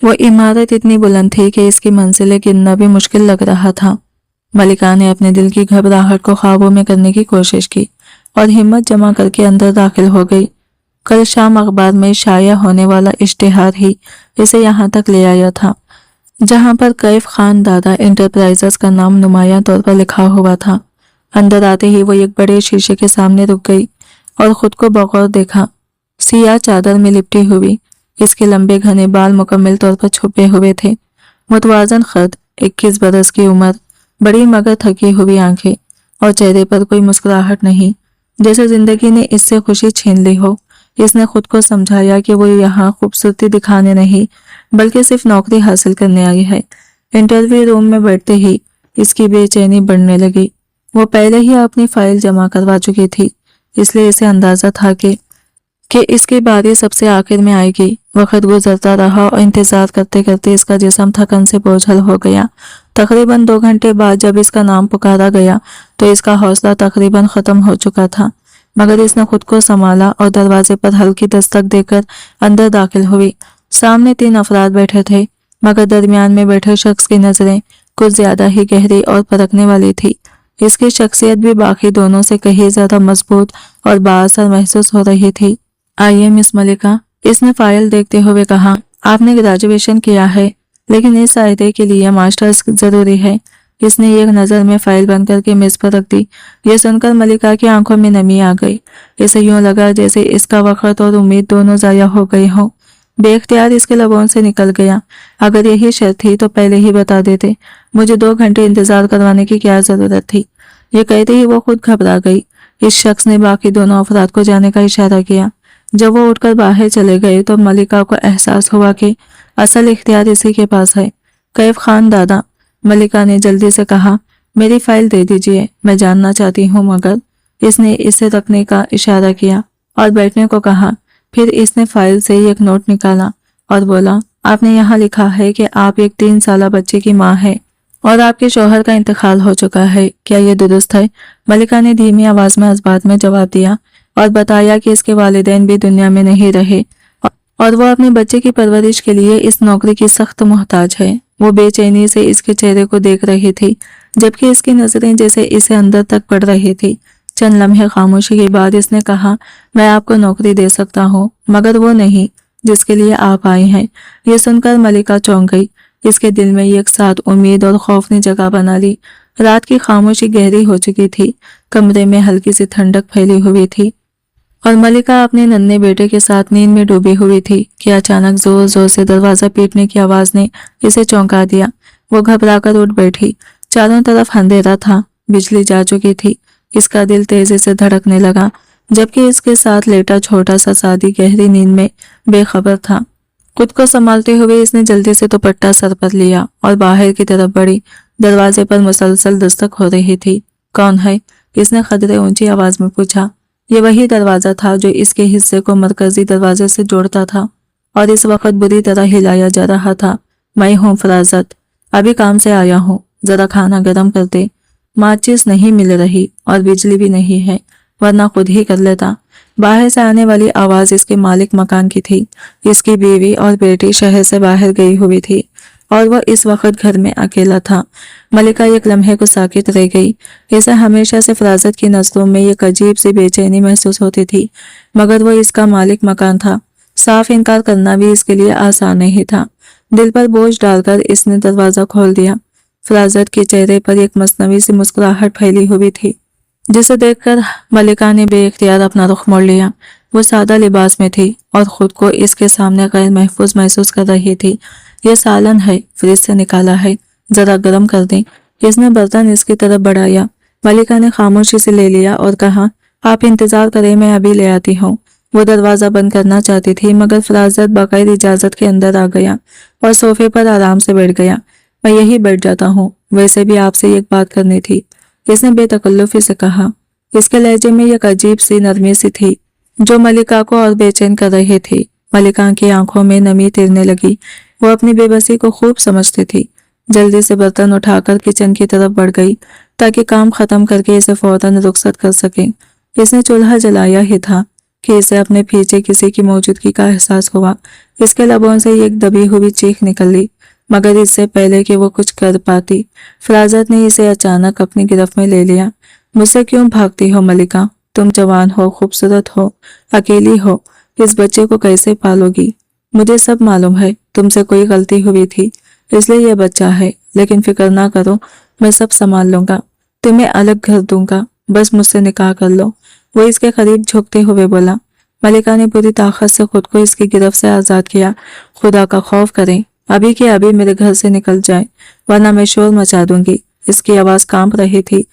वो इमारत इतनी बुलंद थी कि इसकी मंजिलें गिनना भी मुश्किल लग रहा था। मलिका ने अपने दिल की घबराहट को काबू में करने की कोशिश की और हिम्मत जमा करके अंदर दाखिल हो गई। कल शाम अखबार में शाया होने वाला इश्तिहार ही इसे यहाँ तक ले आया था, जहाँ पर कैफ खान दादा इंटरप्राइजेस का नाम नुमाया तौर पर लिखा हुआ था। अंदर आते ही वो एक बड़े शीशे के सामने रुक गई और खुद को बगौर देखा। सियाह चादर में लिपटी हुई इसके लंबे घने बाल मुकम्मल तौर पर छुपे हुए थे। मुतवाजन कद, 21 बरस की उम्र, बड़ी मगर थकी हुई आंखें और चेहरे पर कोई मुस्कुराहट नहीं, जैसे जिंदगी ने इससे खुशी छीन ली हो। इसने खुद को समझाया कि वो यहाँ खूबसूरती दिखाने नहीं बल्कि सिर्फ नौकरी हासिल करने आई है। इंटरव्यू रूम में बैठते ही इसकी बेचैनी बढ़ने लगी। वो पहले ही अपनी फाइल जमा करवा चुकी थी, इसलिए इसे अंदाजा था कि इसकी बारी सबसे आखिर में आएगी। वक्त गुजरता रहा और इंतजार करते करते इसका जिस्म थकन से बोझल हो गया। तकरीबन 2 घंटे बाद जब इसका नाम पुकारा गया तो इसका हौसला तकरीबन खत्म हो चुका था, मगर इसने खुद को संभाला और दरवाजे पर हल्की दस्तक देकर अंदर दाखिल हुई। सामने 3 अफराद बैठे थे, मगर दरमियान में बैठे शख्स की नजरें कुछ ज्यादा ही गहरी और परखने वाली थी। इसकी शख्सियत भी बाकी दोनों से कहीं ज्यादा मजबूत और बाअसर महसूस हो रही थी। आइए मिस मलिका, इसने फाइल देखते हुए कहा। आपने ग्रेजुएशन किया है, लेकिन इस आयदे के लिए मास्टर्स जरूरी है। इसने एक नजर में फाइल बंद करके मेज पर रख दी। यह सुनकर मलिका की आंखों में नमी आ गई। इसे यूं लगा जैसे इसका वक्त और उम्मीद दोनों जाया हो गई हो। बेख्तियार इसके लबों से निकल गया, अगर यही शर्त थी तो पहले ही बता देते। मुझे 2 घंटे इंतजार करवाने की क्या जरूरत थी। ये कहते ही वो खुद घबरा गई। इस शख्स ने बाकी दोनों अफराद को जाने का इशारा किया। जब वो उठकर बाहर चले गए तो मलिका को एहसास हुआ कि असल इख्तियार इसी के पास है। कैफ खान दादा, मलिका ने जल्दी से कहा, मेरी फाइल दे दीजिए, मैं जानना चाहती हूँ। मगर इसने इसे रखने का इशारा किया और बैठने को कहा। फिर इसने फाइल से एक नोट निकाला और बोला, आपने यहाँ लिखा है कि आप एक 3 साला बच्चे की माँ है और आपके शौहर का इंतकाल हो चुका है, क्या ये दुरुस्त है? मलिका ने धीमी आवाज में इस बात में जवाब दिया और बताया कि इसके वालिदैन भी दुनिया में नहीं रहे और वो अपने बच्चे की परवरिश के लिए इस नौकरी की सख्त मोहताज है। वो बेचैनी से इसके चेहरे को देख रही थी, जबकि इसकी नजरें जैसे इसे अंदर तक पड़ रही थी। चंद लम्हे खामोशी के बाद इसने कहा, मैं आपको नौकरी दे सकता हूँ, मगर वो नहीं जिसके लिए आप आए हैं। ये सुनकर मलिका चौंक गई। इसके दिल में एक साथ उम्मीद और खौफ ने जगह बना ली। रात की खामोशी गहरी हो चुकी थी, कमरे में हल्की सी ठंडक फैली हुई थी और मलिका अपने नन्हे बेटे के साथ नींद में डूबी हुई थी कि अचानक जोर जोर से दरवाजा पीटने की आवाज ने इसे चौंका दिया। वो घबराकर उठ बैठी। चारों तरफ अंधेरा था, बिजली जा चुकी थी। इसका दिल तेजी से धड़कने लगा, जबकि इसके साथ लेटा छोटा सा सादी गहरी नींद में बेखबर था। खुद को संभालते हुए इसने जल्दी से दुपट्टा सर पर लिया और बाहर की तरफ बढ़ी। दरवाजे पर मुसलसल दस्तक हो रही थी। कौन है? इसने खदरे ऊंची आवाज में पूछा। ये वही दरवाजा था जो इसके हिस्से को मरकजी दरवाजे से जोड़ता था और इस वक्त बुरी तरह हिलाया जा रहा था। मैं हूँ फराजत, अभी काम से आया हूँ, जरा खाना गर्म कर दे। माचिस नहीं मिल रही और बिजली भी नहीं है, वरना खुद ही कर लेता। बाहर से आने वाली आवाज इसके मालिक मकान की थी। इसकी बीवी और बेटी शहर से बाहर गई हुई थी और वह इस वक्त घर में अकेला था। मलिका एक लम्हे को साकित रह गई। इसे हमेशा से फराजत की नजरों में एक अजीब सी बेचैनी महसूस होती थी, मगर वो इसका मालिक मकान था। साफ इनकार करना भी इसके लिए आसान नहीं था। दिल पर बोझ डालकर इसने दरवाजा खोल दिया। फराजत के चेहरे पर एक मसनवी सी मुस्कुराहट फैली हुई थी, जिसे देखकर मलिका ने बेइख्तियार अपना रुख मोड़ लिया। वो सादा लिबास में थी और खुद को इसके सामने गैर महफूज महसूस कर रही थी। यह सालन है, फ्रिज से निकाला है, जरा गर्म कर दें। इसने बर्तन इसकी तरफ बढ़ाया। मलिका ने खामोशी से ले लिया और कहा, आप इंतजार करें, मैं अभी ले आती हूँ। वो दरवाजा बंद करना चाहती थी, मगर फराजत बगैर इजाजत के अंदर आ गया और सोफे पर आराम से बैठ गया। मैं यही बैठ जाता हूँ, वैसे भी आपसे एक बात करनी थी, इसने बेतकल्लुफी से कहा। इसके लहजे में एक अजीब सी नरमी सी थी जो मलिका को और बेचैन कर रही थी। मलिका की आंखों में नमी तैरने लगी। वो अपनी बेबसी को खूब समझती थी। जल्दी से बर्तन उठाकर किचन की तरफ बढ़ गई ताकि काम खत्म करके इसे फौरन रुखसत कर सके। इसने चूल्हा जलाया ही था कि इसे अपने पीछे किसी की मौजूदगी का एहसास हुआ। इसके लबों से एक दबी हुई चीख निकल ली, मगर इससे पहले कि वो कुछ कर पाती, फराजत ने इसे अचानक अपनी गिरफ्त में ले लिया। मुझसे क्यों भागती हो मलिका? तुम जवान हो, खूबसूरत हो, अकेली हो, इस बच्चे को कैसे पालोगी? मुझे सब मालूम है, तुमसे कोई गलती हुई थी, इसलिए यह बच्चा है, लेकिन फिक्र ना करो, मैं सब संभाल लूंगा। तुम्हें अलग घर दूंगा, बस मुझसे निकाह कर लो। वो इसके करीब झुकते हुए बोला। मलिका ने पूरी ताकत से खुद को इसकी गिरफ्त से आजाद किया। खुदा का खौफ करें, अभी के अभी मेरे घर से निकल जाए, वरना मैं शोर मचा दूंगी। इसकी आवाज कांप रही थी,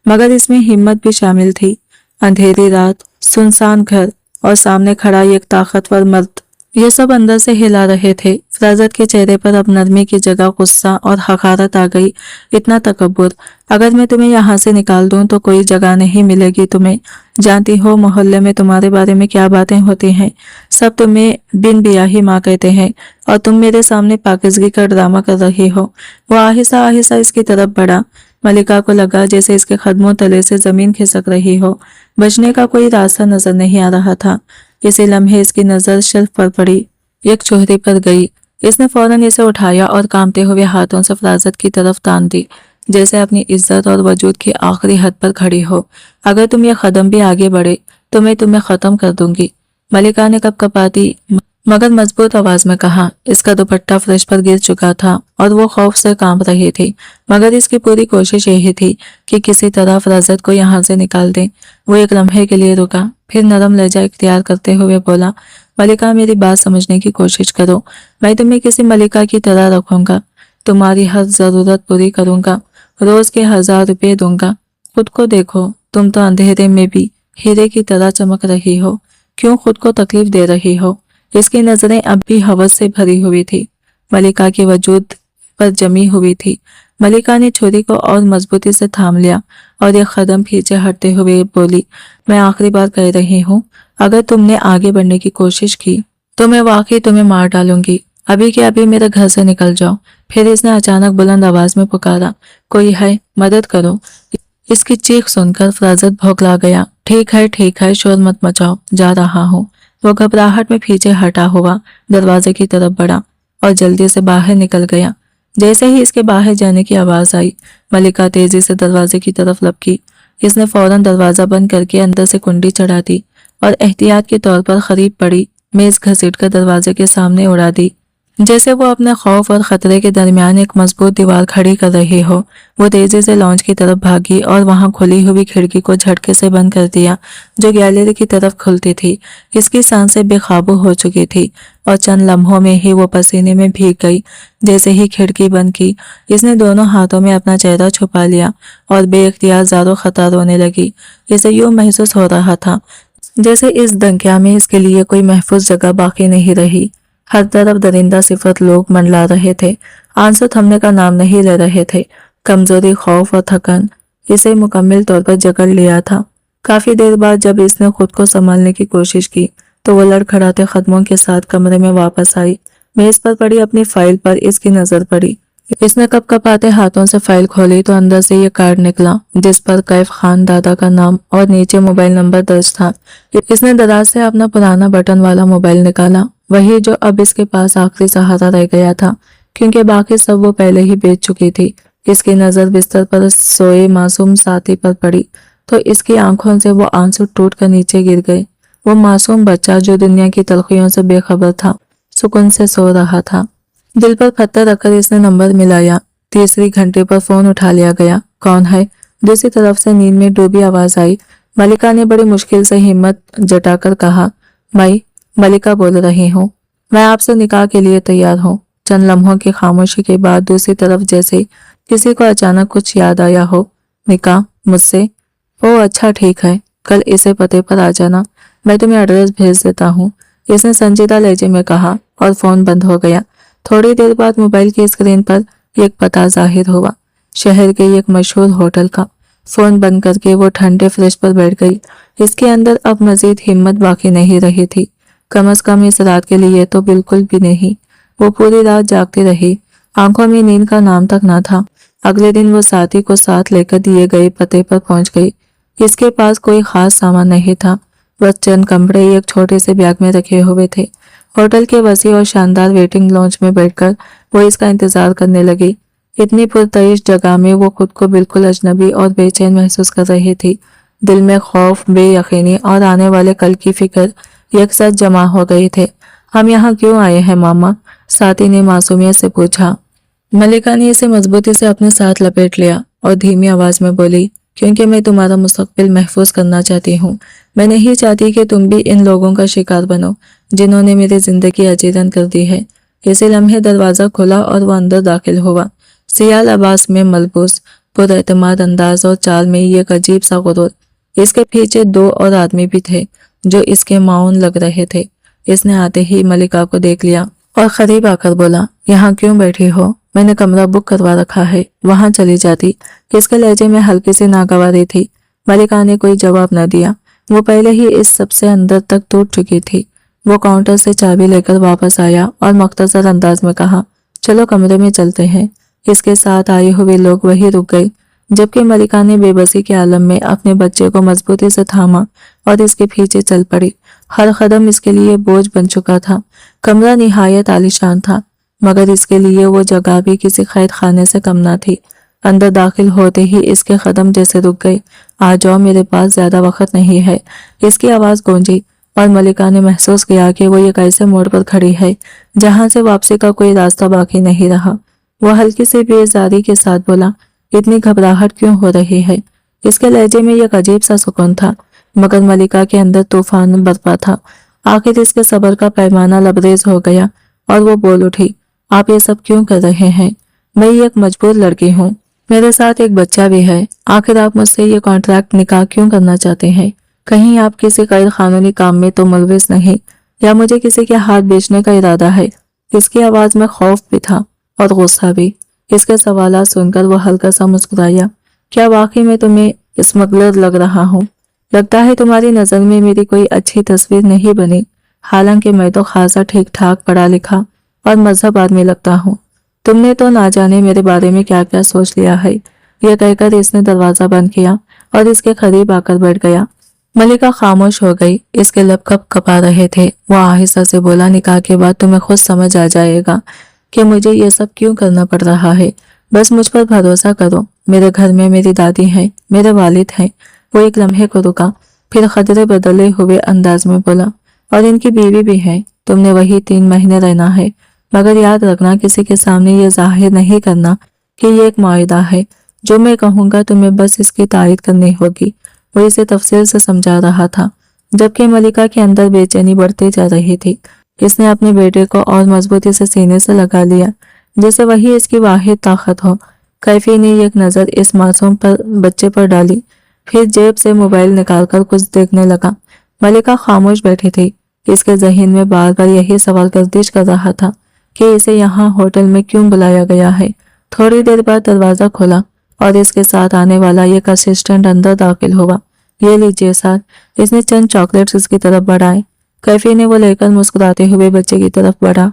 मगर इसमें हिम्मत भी शामिल थी। अंधेरी रात, सुनसान घर और सामने खड़ा एक ताकतवर मर्द, ये सब अंदर से हिला रहे थे। फराजत के चेहरे पर अब नरमी की जगह गुस्सा और हकारत आ गई। इतना तकब्बुर, अगर मैं तुम्हें यहाँ से निकाल दूं तो कोई जगह नहीं मिलेगी तुम्हें। जानती हो मोहल्ले में तुम्हारे बारे में क्या बातें होती हैं। सब तुम्हें बिन बियाही माँ कहते हैं और तुम मेरे सामने पाकिज़गी का ड्रामा कर रही हो। वो आहिस्ता आहिस्ता इसकी तरफ बढ़ा। मलिका को लगा जैसे इसके कदमों तले से जमीन खिसक रही हो। बचने का कोई रास्ता नजर नहीं आ रहा था। इसी लम्हे इसकी नजर शेल्फ पर पड़ी, एक चोहरे पर गई। इसने फौरन इसे उठाया और कांपते हुए हाथों से फराजत की तरफ तान दी, जैसे अपनी इज्जत और वजूद की आखिरी हद पर खड़ी हो। अगर तुम ये कदम भी आगे बढ़े तो मैं तुम्हें खत्म कर दूंगी, मलिका ने कपकपाती मगर मजबूत आवाज में कहा। इसका दुपट्टा फर्श पर गिर चुका था और वो खौफ से कांप रही थी, मगर इसकी पूरी कोशिश यही थी कि किसी तरह फराजत को यहाँ से निकाल दे। वो एक लम्हे के लिए रुका, फिर नरम लहजा इख्तियार करते हुए बोला, मलिका मेरी बात समझने की कोशिश करो। मैं तुम्हें किसी मलिका की तरह रखूंगा, तुम्हारी हर जरूरत पूरी करूंगा, रोज के 1000 रुपये दूंगा। खुद को देखो, तुम तो अंधेरे में भी हीरे की तरह चमक रही हो, क्यों खुद को तकलीफ दे रही हो? इसकी नजरें अब भी हवस से भरी हुई थी, मलिका के वजूद पर जमी हुई थी। मलिका ने छुरी को और मजबूती से थाम लिया और एक कदम पीछे हटते हुए बोली, मैं आखिरी बार कह रही हूँ, अगर तुमने आगे बढ़ने की कोशिश की तो मैं वाकई तुम्हें मार डालूंगी। अभी के अभी मेरे घर से निकल जाओ। फिर इसने अचानक बुलंद आवाज में पुकारा, कोई है, मदद करो। इसकी चीख सुनकर फराजत भौंकला गया। ठीक है, शोर मत मचाओ, जा रहा हूँ। वो घबराहट में पीछे हटा हुआ दरवाजे की तरफ बढ़ा और जल्दी से बाहर निकल गया। जैसे ही इसके बाहर जाने की आवाज आई, मलिका तेजी से दरवाजे की तरफ लपकी। इसने फौरन दरवाजा बंद करके अंदर से कुंडी चढ़ा दी और एहतियात के तौर पर करीब पड़ी मेज घसीटकर दरवाजे के सामने उड़ा दी, जैसे वो अपने खौफ और खतरे के दरमियान एक मजबूत दीवार खड़ी कर रही हो। वो तेजी से लॉन्च की तरफ भागी और वहां खुली हुई खिड़की को झटके से बंद कर दिया, जो गैलरी की तरफ खुलती थी। इसकी सांसें बेकाबू हो चुकी थी और चंद लम्हों में ही वो पसीने में भीग गई। जैसे ही खिड़की बंद की, इसने दोनों हाथों में अपना चेहरा छुपा लिया और बेइख्तियार ज़ारो खता रोने लगी। इसे यूं महसूस हो रहा था जैसे इस दंकिया में इसके लिए कोई महफूज जगह बाकी नहीं रही। हर तरफ दरिंदा सिफत लोग मंडला रहे थे, आंसू थमने का नाम नहीं ले रहे थे। कमजोरी, खौफ और थकन इसे मुकम्मल तौर पर जकड़ लिया था। काफी देर बाद जब इसने खुद को संभालने की कोशिश की तो वो लड़खड़ाते कदमों के साथ कमरे में वापस आई। मेज पर पड़ी अपनी फाइल पर इसकी नजर पड़ी। इसने कपकपाते हाथों से फाइल खोली तो अंदर से ये कार्ड निकला, जिस पर कैफ खान दादा का नाम और नीचे मोबाइल नंबर दर्ज था। इसने दराज से अपना पुराना बटन वाला मोबाइल निकाला, वही जो अब इसके पास आखिरी सहारा रह गया था, क्योंकि बाकी सब वो पहले ही बेच चुकी थी। इसकी नजर बिस्तर पर सोए मासूम साथी पर पड़ी तो इसकी आंखों से वो आंसू टूट कर नीचे गिर गए। वो मासूम बच्चा जो दुनिया की तलखियों से बेखबर था, सुकून से सो रहा था। दिल पर पत्थर रखकर इसने नंबर मिलाया। तीसरी घंटे पर फोन उठा लिया गया। कौन है? दूसरी तरफ से नींद में डूबी आवाज आई। मलिका ने बड़ी मुश्किल से हिम्मत जुटाकर कहा, मैं मलिका बोल रही हूँ, मैं आपसे निकाह के लिए तैयार हूँ। चंद लम्हों की खामोशी के बाद दूसरी तरफ जैसे किसी को अचानक कुछ याद आया हो। निकाह मुझसे? ओ अच्छा ठीक है, कल इसे पते पर आ जाना, मैं तुम्हें एड्रेस भेज देता हूँ, इसने संजीदा लहजे में कहा और फोन बंद हो गया। थोड़ी देर बाद मोबाइल की स्क्रीन पर एक पता जाहिर हुआ, शहर के एक मशहूर होटल का। फोन बंद करके वो ठंडे फ्रिज पर बैठ गई। इसके अंदर अब मजीद हिम्मत बाकी नहीं रही थी, कम से कम इस रात के लिए तो बिल्कुल भी नहीं। वो पूरी रात जागती रही, आंखों में नींद का नाम तक ना था। अगले दिन वो साथी को साथ लेकर दिए गए पते पर पहुंच गई। इसके पास कोई खास सामान नहीं था, बस चंद कपड़े एक छोटे से बैग में रखे हुए थे। होटल के वसी और शानदार वेटिंग लॉन्च में बैठकर वो इसका इंतजार करने लगी। इतनी पुरतइश जगह में वो खुद को बिल्कुल अजनबी और बेचैन महसूस कर रही थी। दिल में खौफ, बेयकीनी और आने वाले कल की फिक्र एक साथ जमा हो गए थे। हम यहाँ क्यों आए हैं मामा? साथी ने मासूमियत से पूछा। मलिका ने इसे मजबूती से अपने साथ लपेट लिया और धीमी आवाज में बोली, क्योंकि मैं तुम्हारा मुस्तकबिल महफूज करना चाहती हूँ। मैं नहीं चाहती कि तुम भी इन लोगों का शिकार बनो जिन्होंने मेरी जिंदगी अजीरन कर दी है। इसी लम्हे दरवाजा खुला और वो अंदर दाखिल हुआ। सियाल आवाज में मलबूस, पुरएतमाद अंदाज और चाल में एक अजीब सा गुरूर। इसके पीछे दो और आदमी भी थे जो इसके माउन लग रहे थे। इसने आते ही मलिका को देख लिया और करीब आकर बोला, यहाँ क्यों बैठी हो? मैंने कमरा बुक करवा रखा है, वहां चली जाती। इसके लहजे में हल्की सी नागवारी थी। मलिका ने कोई जवाब न दिया। वो पहले ही इस सबसे अंदर तक टूट चुकी थी। वो काउंटर से चाबी लेकर वापस आया और मुख्तसर अंदाज में कहा, चलो कमरे में चलते हैं। इसके साथ आए हुए लोग वहीं रुक गए, जबकि मलिका ने बेबसी के आलम में अपने बच्चे को मजबूती से थामा और इसके पीछे चल पड़ी। हर कदम इसके लिए बोझ बन चुका था। कमरा निहायत आलीशान था, मगर इसके लिए वो जगह भी किसी कैद खाने से कम ना थी। अंदर दाखिल होते ही इसके कदम जैसे रुक गए। आ जाओ, मेरे पास ज्यादा वक्त नहीं है। इसकी आवाज गूंजी और मलिका ने महसूस किया कि वो एक ऐसे मोड़ पर खड़ी है जहां से वापसी का कोई रास्ता बाकी नहीं रहा। वो हल्की सी बेजारी के साथ बोला, इतनी घबराहट क्यों हो रही है? इसके लहजे में एक अजीब सा सुकून था, मगर मलिका के अंदर तूफान बरपा था। आखिर इसके सब्र का पैमाना लबरेज हो गया और वो बोल उठी, आप ये सब क्यों कर रहे हैं? मैं एक मजबूर लड़की हूँ, मेरे साथ एक बच्चा भी है। आखिर आप मुझसे ये कॉन्ट्रैक्ट निकाह क्यों करना चाहते हैं? कहीं आप किसी गैर कानूनी काम में तो मुलविस नहीं, या मुझे किसी के हाथ बेचने का इरादा है? इसकी आवाज में खौफ भी था और गुस्सा भी। इसके सवालात सुनकर वो हल्का सा मुस्कुराया। क्या वाकई में तुम्हें स्मगलर लग रहा हूँ? लगता है तुम्हारी नजर में मेरी कोई अच्छी तस्वीर नहीं बनी, हालांकि मैं तो खासा ठीक ठाक पढ़ा लिखा और मजहब आदमी लगता हूँ। तुमने तो ना जाने मेरे बारे में क्या क्या सोच लिया है। यह कहकर इसने दरवाजा बंद किया और इसके करीब आकर बैठ गया। मलिका खामोश हो गई। इसके लब कप कपा रहे थे। वो आहिस्ता से बोला, निकाह के बाद तुम्हें खुद समझ आ जाएगा कि मुझे ये सब क्यों करना पड़ रहा है। बस मुझ पर भरोसा करो। मेरे घर में मेरी दादी है, मेरे वालिद हैं। वो एक लम्हे को रुका, फिर खतरे बदले हुए अंदाज में बोला, और इनकी बीवी भी है। तुमने वही 3 महीने रहना है, मगर याद रखना किसी के सामने ये जाहिर नहीं करना कि ये एक मुआहदा है। जो मैं कहूँगा तुम्हें बस इसकी तारीफ करनी होगी। वो इसे तफसील से समझा रहा था, जबकि मलिका के अंदर बेचैनी बढ़ती जा रही थी। इसने अपने बेटे को और मजबूती से सीने से लगा लिया, जैसे वही इसकी वाहिद ताकत हो। कैफी ने एक नजर इस मासूम पर बच्चे पर डाली, फिर जेब से मोबाइल निकालकर कुछ देखने लगा। मलिका खामोश बैठी थी। इसके जहन में बार बार यही सवाल गर्दिश कर रहा था कि इसे यहाँ होटल में क्यों बुलाया गया है। थोड़ी देर बाद दरवाजा खुला और इसके साथ आने वाला एक असिस्टेंट अंदर दाखिल हुआ। ये लीजिए सर। इसने चंद चॉकलेट्स उसकी तरफ बढ़ाए। कैफी ने वो लेकर मुस्कुराते हुए बच्चे की तरफ बढ़ा।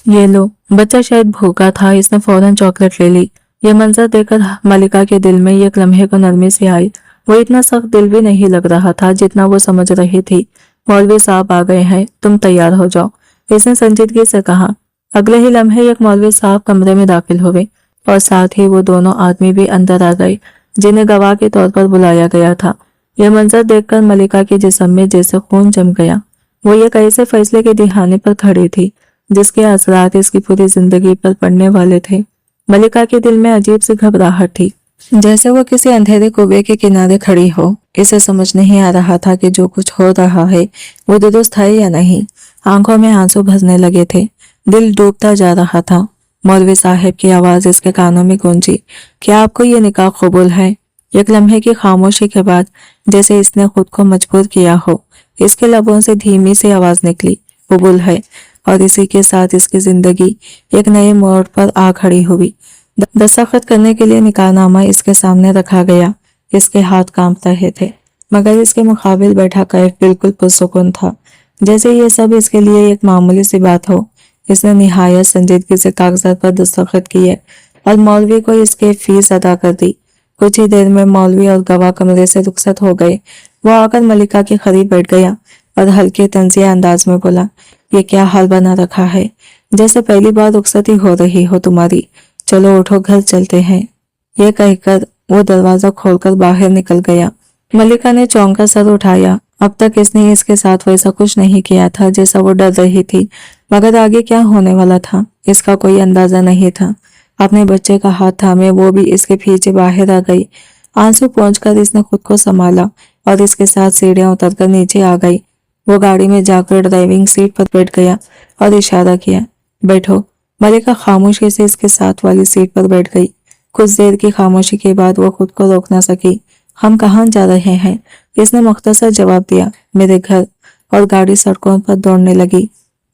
ये लो। बच्चा शायद भूखा था, इसने फौरन चॉकलेट ले ली। यह मंजर देखकर मलिका के दिल में एक लम्हे को नरमी से आई। वो इतना सख्त दिल भी नहीं लग रहा था जितना वो समझ रही थी। मौलवी साहब आ गए हैं, तुम तैयार हो जाओ, इसने संजीदगी से कहा। अगले ही लम्हे एक मौलवी साहब कमरे में दाखिल हुए और साथ ही वो दोनों आदमी भी अंदर आ गए जिन्हें गवाह के तौर पर बुलाया गया था। यह मंजर देखकर मलिका के जिस्म में जैसे खून जम गया। वो एक ऐसे फैसले के दिहाने पर खड़ी थी जिसके असरात इसकी पूरी जिंदगी पर पड़ने वाले थे। मलिका के दिल में अजीब सी घबराहट थी, जैसे वो किसी अंधेरे कुएं के किनारे खड़ी हो। इसे समझ नहीं आ रहा था कि जो कुछ हो रहा है वो दुरुस्त है या नहीं। आंखों में आंसू भरने लगे थे, दिल डूबता जा रहा था। मौलवी साहब की आवाज इसके कानों में गूंजी, क्या आपको ये निकाह कबूल है? एक लम्हे की खामोशी के बाद जैसे इसने खुद को मजबूर किया हो, इसके लबों से धीमी सी आवाज निकली, कबूल है। और इसी के साथ इसकी जिंदगी एक नए मोड़ पर आ खड़ी हुई। दस्तखत करने के लिए निकाहनामा इसके सामने रखा गया। इसके हाथ कांप रहे थे, मगर इसके मुकाबिल बैठा कैफ बिल्कुल पुरसुकून था, जैसे ये सब इसके लिए एक मामूली सी बात हो। इसने निहायत संजीदगी से कागजात पर दस्तखत किए और मौलवी को इसके फीस अदा कर दी। कुछ ही देर में मौलवी और गवाह कमरे से रुखसत हो गए। वो आकर मलिका के करीब बैठ गया और हल्के तंजिया अंदाज में बोला, ये क्या हाल बना रखा है, जैसे पहली बार रुखसती हो रही हो तुम्हारी। चलो उठो, घर चलते हैं। ये कहकर वो दरवाजा खोलकर बाहर निकल गया। मलिका ने चौंक कर सर उठाया। अब तक इसने इसके साथ वैसा कुछ नहीं किया था जैसा वो डर रही थी, मगर आगे क्या होने वाला था इसका कोई अंदाजा नहीं था। अपने बच्चे का हाथ थामे वो भी इसके पीछे बाहर आ गई। आंसू पहुंचकर इसने खुद को संभाला और इसके साथ सीढ़ियां उतरकर नीचे आ गई। वो गाड़ी में जाकर ड्राइविंग सीट पर बैठ गया और इशारा किया, बैठो। मलिका खामोशी से इसके साथ वाली सीट पर बैठ गई। कुछ देर की खामोशी के बाद वो खुद को रोक न सकी। हम कहाँ जा रहे हैं? इसने मुख्तसर जवाब दिया, मेरे घर। और गाड़ी सड़कों पर दौड़ने लगी।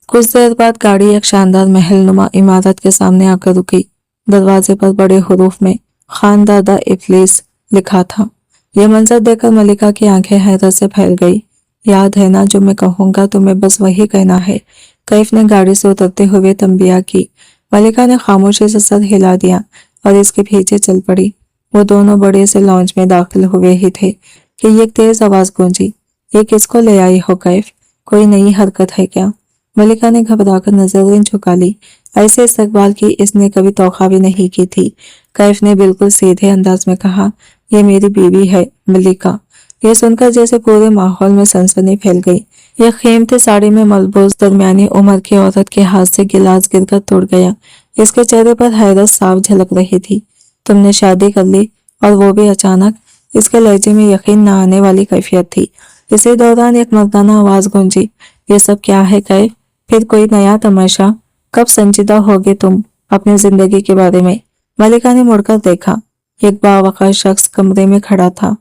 कुछ देर बाद गाड़ी एक शानदार महलनुमा इमारत के सामने आकर रुकी। दरवाजे पर बड़े हुरूफ में खानदादा इब्लीस लिखा था। यह मंजर देखकर मलिका की आंखें हैरत से फैल गई। याद है ना जो मैं कहूंगा तुम्हें बस वही कहना है, कैफ ने गाड़ी से उतरते हुए तंबिया की। मलिका ने खामोशी से सर हिला दिया और इसके पीछे चल पड़ी। वो दोनों बड़े से लॉन्च में दाखिल हुए ही थे कि एक तेज आवाज गूंजी, ये किसको ले आई हो कैफ? कोई नई हरकत है क्या? मलिका ने घबराकर नजरें झुका ली। ऐसे इस्तकबाल की इसने कभी तौखा भी नहीं की थी। कैफ ने बिल्कुल सीधे अंदाज में कहा, ये मेरी बीवी है मलिका। यह सुनकर जैसे पूरे माहौल में सनसनी फैल गई। यह कीमती साड़ी में मलबूस दरमियानी उम्र की औरत के हाथ से गिलास गिरकर टूट गया। इसके चेहरे पर हैरत साफ झलक रही थी। तुमने शादी कर ली, और वो भी अचानक? इसके लहजे में यकीन न आने वाली कैफियत थी। इसी दौरान एक मर्दाना आवाज गूंजी, ये सब क्या है कैफ? फिर कोई नया तमाशा? कब संजीदा होगे तुम अपनी जिंदगी के बारे में? मलिका ने मुड़कर देखा। एक बावकार शख्स कमरे में खड़ा था।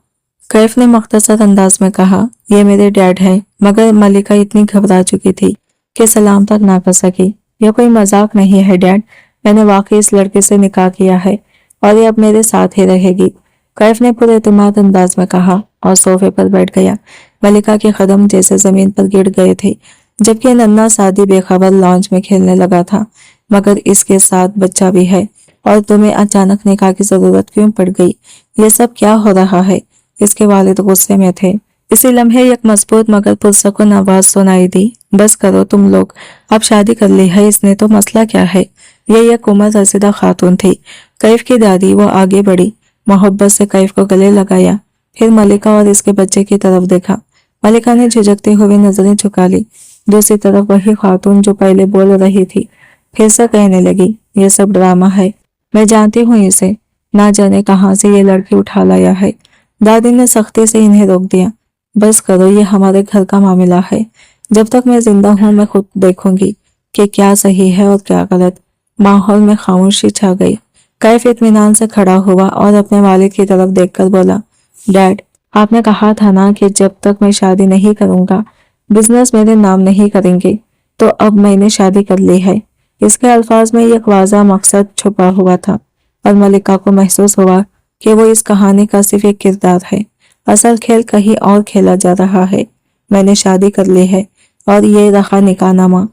कैफ ने मुख्तसर अंदाज में कहा, ये मेरे डैड हैं। मगर मलिका इतनी घबरा चुकी थी कि सलाम तक ना कर सकी। यह कोई मजाक नहीं है डैड, मैंने वाकई इस लड़के से निकाह किया है और ये अब मेरे साथ ही रहेगी। कैफ ने पूरे एतमाद अंदाज में कहा और सोफे पर बैठ गया। मलिका के कदम जैसे जमीन पर गिर गए थे, जबकि नन्ना सादी बेखबर लॉन्च में खेलने लगा था। मगर इसके साथ बच्चा भी है, और तुम्हें अचानक निकाह की जरूरत क्यों पड़ गई? ये सब क्या हो रहा है? इसके वालिद गुस्से में थे। इसी लम्हे एक मजबूत मगर पुरसकून आवाज सुनाई दी, बस करो तुम लोग, अब शादी कर ली है इसने तो मसला क्या है? ये एक उम्र रसीदा खातून थी, कैफ की दादी। वो आगे बढ़ी, मोहब्बत से कैफ को गले लगाया, फिर मलिका और इसके बच्चे की तरफ देखा। मलिका ने झिझकते हुए नजरें झुका ली। दूसरी तरफ वही खातून जो पहले बोल रही थी फिर से कहने लगी, ये सब ड्रामा है, मैं जानती हूँ इसे, ना जाने कहाँ से ये लड़की उठा लाया है। दादी ने सख्ती से इन्हें रोक दिया, बस करो, ये हमारे घर का मामला है। जब तक मैं जिंदा हूं मैं खुद देखूंगी कि क्या सही है और क्या गलत। माहौल में खामोशी छा गई। कैफ इत्मीनान से खड़ा हुआ और अपने वालिद की तरफ देखकर बोला, डैड, आपने कहा था ना कि जब तक मैं शादी नहीं करूंगा बिजनेस मेरे नाम नहीं करेंगे, तो अब मैंने शादी कर ली है। इसके अल्फाज में एक वाज़ा मकसद छुपा हुआ था और मलिका को महसूस हुआ कि वो इस कहानी का सिर्फ एक किरदार है, असल खेल कहीं और खेला जा रहा है। मैंने शादी कर ली है और ये रहा निकाहनामा।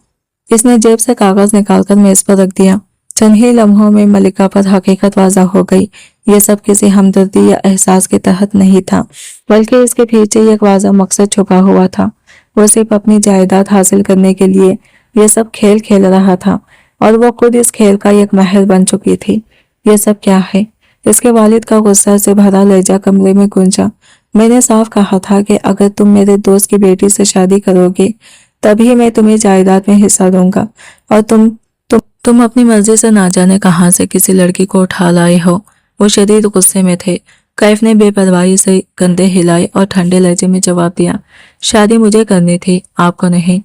इसने जेब से कागज निकालकर मेज पर रख दिया। चंद ही लम्हों में मलिका पर हकीकत वाज़ा हो गई। ये सब किसी हमदर्दी या एहसास के तहत नहीं था, बल्कि इसके पीछे एक वाज़ा मकसद छुपा हुआ था। वो सिर्फ अपनी जायदाद हासिल करने के लिए ये सब खेल खेल रहा था और वो खुद इस खेल का एक महल बन चुकी थी। ये सब क्या है? इसके वालिद का गुस्सा से भरा लहजा कमरे में गूंजा। मैंने साफ कहा था कि अगर तुम मेरे दोस्त की बेटी से शादी करोगे तभी मैं तुम्हें जायदाद में हिस्सा दूंगा, और तुम अपनी मर्जी से ना जाने कहां से किसी लड़की को उठा लाए हो। वो शदीद गुस्से में थे। कैफ ने बेपरवाही से कंधे हिलाए और ठंडे लहजे में जवाब दिया, शादी मुझे करनी थी, आपको नहीं।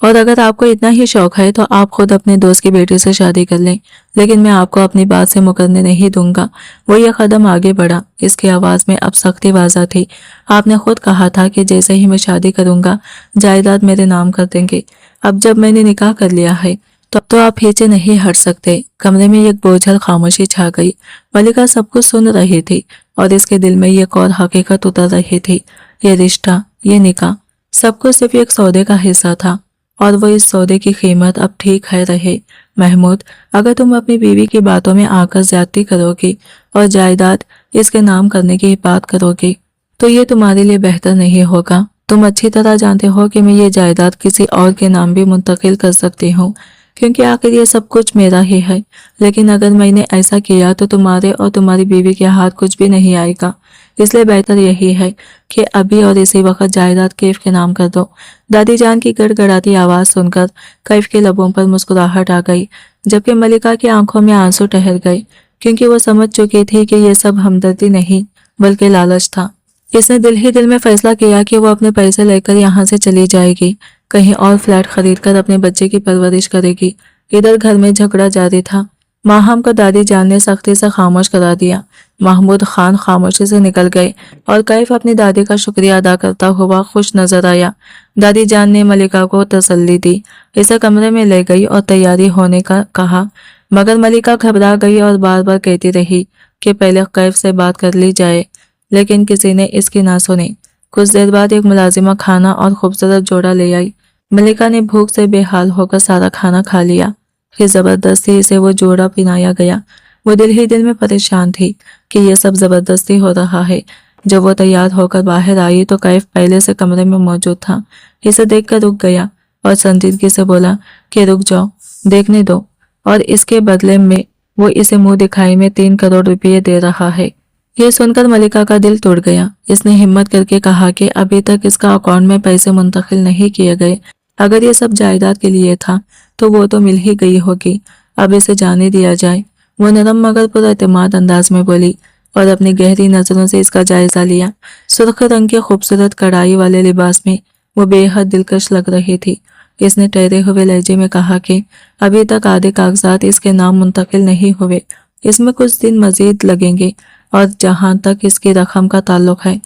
और अगर आपको इतना ही शौक है तो आप खुद अपने दोस्त की बेटी से शादी कर लें, लेकिन मैं आपको अपनी बात से मुकरने नहीं दूंगा। वो ये कदम आगे बढ़ा। इसकी आवाज में अब सख्ती वाज़ा थी। आपने खुद कहा था कि जैसे ही मैं शादी करूंगा जायदाद मेरे नाम कर देंगे। अब जब मैंने निकाह कर लिया है तो आप पीछे नहीं हट सकते। कमरे में एक बोझल खामोशी छा गई। मलिका सब कुछ सुन रही थी और इसके दिल में एक और हकीकत उतर रही थी। ये रिश्ता, ये निकाह, सब कुछ सिर्फ एक सौदे का हिस्सा था और वो इस सौदे की कीमत अब ठीक है रहे। महमूद, अगर तुम अपनी बीवी की बातों में आकर ज्यादती करोगे और जायदाद इसके नाम करने की बात करोगे तो ये तुम्हारे लिए बेहतर नहीं होगा। तुम अच्छी तरह जानते हो कि मैं ये जायदाद किसी और के नाम भी मुंतकिल कर सकती हूँ, क्योंकि आखिर ये सब कुछ मेरा ही है। लेकिन अगर मैंने ऐसा किया तो तुम्हारे और तुम्हारी बीवी के हाथ कुछ भी नहीं आएगा। इसलिए बेहतर यही है कि अभी और इसी वक्त जायदाद कैफ के नाम कर दो। दादी जान की गड़गड़ाती आवाज सुनकर कैफ के लबों पर मुस्कुराहट आ गई, जबकि मलिका की आंखों में आंसू ठहर गए, क्योंकि वो समझ चुकी थी कि ये सब हमदर्दी नहीं बल्कि लालच था। इसने दिल ही दिल में फैसला किया कि वो अपने पैसे लेकर यहाँ से चली जाएगी, कहीं और फ्लैट खरीदकर अपने बच्चे की परवरिश करेगी। इधर घर में झगड़ा जारी था। माहम को दादी जान ने सख्ती से खामोश करा दिया। महमूद खान खामोशी से निकल गए और कैफ अपनी दादी का शुक्रिया अदा करता हुआ खुश नजर आया। दादी जान ने मलिका को तसल्ली दी, इसे कमरे में ले गई और तैयारी होने का कहा, मगर मलिका घबरा गई और बार बार कहती रही कि पहले कैफ से बात कर ली जाए, लेकिन किसी ने इसकी ना सुनी। कुछ देर बाद एक मुलाजिमा खाना और खूबसूरत जोड़ा ले आई। मलिका ने भूख से बेहाल होकर सारा खाना खा लिया, फिर जबरदस्ती इसे वो जोड़ा पिनाया गया। वो दिल ही दिल में परेशान थी कि यह सब जबरदस्ती हो रहा है। जब वो तैयार होकर बाहर आई तो कैफ पहले से कमरे में मौजूद था। इसे देखकर रुक गया और संजीदगी से बोला कि रुक जाओ, देखने दो, और इसके बदले में वो इसे मुंह दिखाई में 3 करोड़ रुपये दे रहा है। ये सुनकर मलिका का दिल टूट गया। इसने हिम्मत करके कहा कि अभी तक इसका अकाउंट में पैसे मुंतकिल नहीं किए गए। अगर ये सब जायदाद के लिए था तो वो तो मिल ही गई होगी, अब इसे जाने दिया जाए। वो नरम मगर पुरएतमाद अंदाज में बोली और अपनी गहरी नजरों से इसका जायजा लिया। सुर्ख रंग के खूबसूरत कढ़ाई वाले लिबास में वो बेहद दिलकश लग रही थी। इसने ठहरे हुए लहजे में कहा कि अभी तक आधे कागजात इसके नाम मुंतकिल नहीं हुए, इसमें कुछ दिन मजीद लगेंगे, और जहां तक इसकी रकम का ताल्लुक है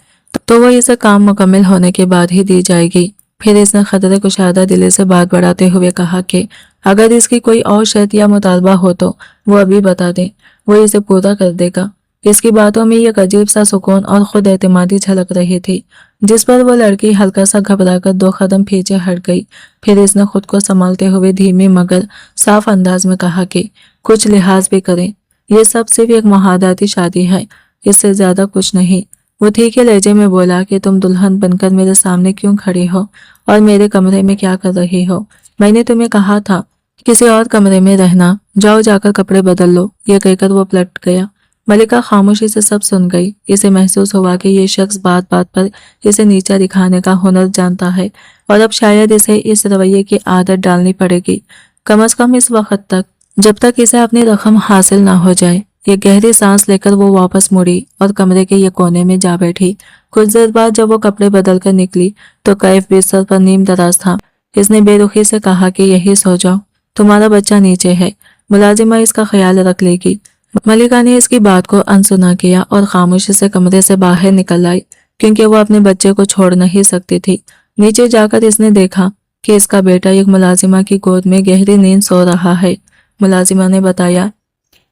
तो वो इसे काम मुकम्मल होने के बाद ही दी जाएगी। फिर इसने खतरे कुशादा दिले से बात बढ़ाते हुए कहा कि अगर इसकी कोई और शर्त या मुतालबा हो तो वो अभी बता दें, वो इसे पूरा कर देगा। इसकी बातों में एक अजीब सा सुकून और खुद एतमादी झलक रही थी, जिस पर वो लड़की हल्का सा घबराकर 2 कदम पीछे हट गई। फिर इसने खुद को संभालते हुए धीमे मगर साफ अंदाज में कहा कि कुछ लिहाज भी करें, ये सब सिर्फ एक मुहादाती शादी है, इससे ज्यादा कुछ नहीं। वो ठीके लहजे में बोला कि तुम दुल्हन बनकर मेरे सामने क्यों खड़ी हो और मेरे कमरे में क्या कर रही हो? मैंने तुम्हें कहा था किसी और कमरे में रहना, जाओ जाकर कपड़े बदल लो। ये कहकर वो पलट गया। मलिका खामोशी से सब सुन गई। इसे महसूस हुआ कि ये शख्स बात बात पर इसे नीचा दिखाने का हुनर जानता है और अब शायद इसे इस रवैये की आदत डालनी पड़ेगी, कम से कम इस वक्त तक, जब तक इसे अपनी रकम हासिल ना हो जाए। ये गहरी सांस लेकर वो वापस मुड़ी और कमरे के ये कोने में जा बैठी। कुछ देर बाद जब वो कपड़े बदल कर निकली तो कैफ बिस्तर पर नीम दराज था। इसने बेरुखी से कहा कि यही सो जाओ, तुम्हारा बच्चा नीचे है, मुलाजिमा इसका ख्याल रख लेगी। मलिका ने इसकी बात को अनसुना किया और खामोशी से कमरे से बाहर निकल आई, क्योंकि वो अपने बच्चे को छोड़ नहीं सकती थी। नीचे जाकर इसने देखा कि इसका बेटा एक मुलाजिमा की गोद में गहरी नींद सो रहा है। मुलाजिमा ने बताया